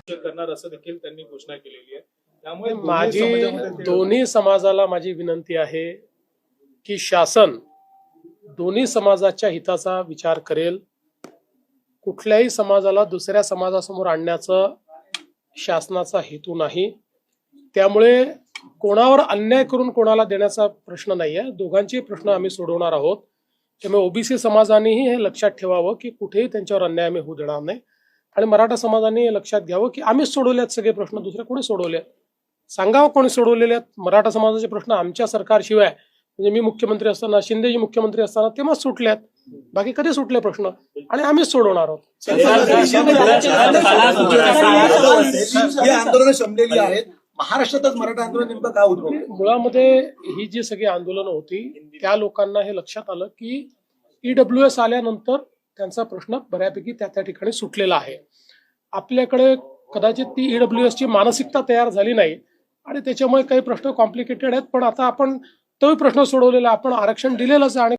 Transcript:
करणार असं देखील त्यांनी घोषणा केलेली आहे. त्यामुळे माझी दोन्ही समाजाला माझी विनंती आहे की शासन दोन्ही समाजाच्या हिताचा विचार करेल. कुठल्याही समाजाला दुसऱ्या समाजासमोर आणण्याचं शासनाचा हेतू नाही. त्यामुळे कोणावर अन्याय करून कोणाला देण्याचा प्रश्न नाही आहे. दोघांचे प्रश्न आम्ही सोडवणार आहोत. त्यामुळे ओबीसी समाजानेही हे लक्षात ठेवावं की कुठेही त्यांच्यावर अन्याय आम्ही होऊ देणार नाही. आणि मराठा समाजाने हे लक्षात घ्यावं की आम्हीच सोडवले आहेत सगळे प्रश्न, दुसरे कोणी सोडवले आहेत सांगावं कोणी सोडवलेले आहेत. मराठा समाजाचे प्रश्न आमच्या सरकारशिवाय म्हणजे मी मुख्यमंत्री असताना, शिंदेजी मुख्यमंत्री असताना तेव्हाच सुटल्यात. बाकी कधी सुटले प्रश्न आणि आम्हीच सोडवणार आहोत. ही आंदोलनं शमलेली आहेत. महाराष्ट्रातच मराठा आंदोलन नेमकं का होतं? मुळामध्ये ही जी सगळी आंदोलनं होती त्या लोकांना हे लक्षात आलं की EWS आल्यानंतर त्यांचा प्रश्न बऱ्यापैकी त्या ठिकाणी सुटलेला आहे. आपल्याकडे कदाचित ती EWS ची मानसिकता तयार झाली नाही आणि त्याच्यामुळे काही प्रश्न कॉम्प्लिकेटेड आहेत. पण आता आपण तोही प्रश्न सोडवलेला, आपण आरक्षण दिलेलंच आहे आणि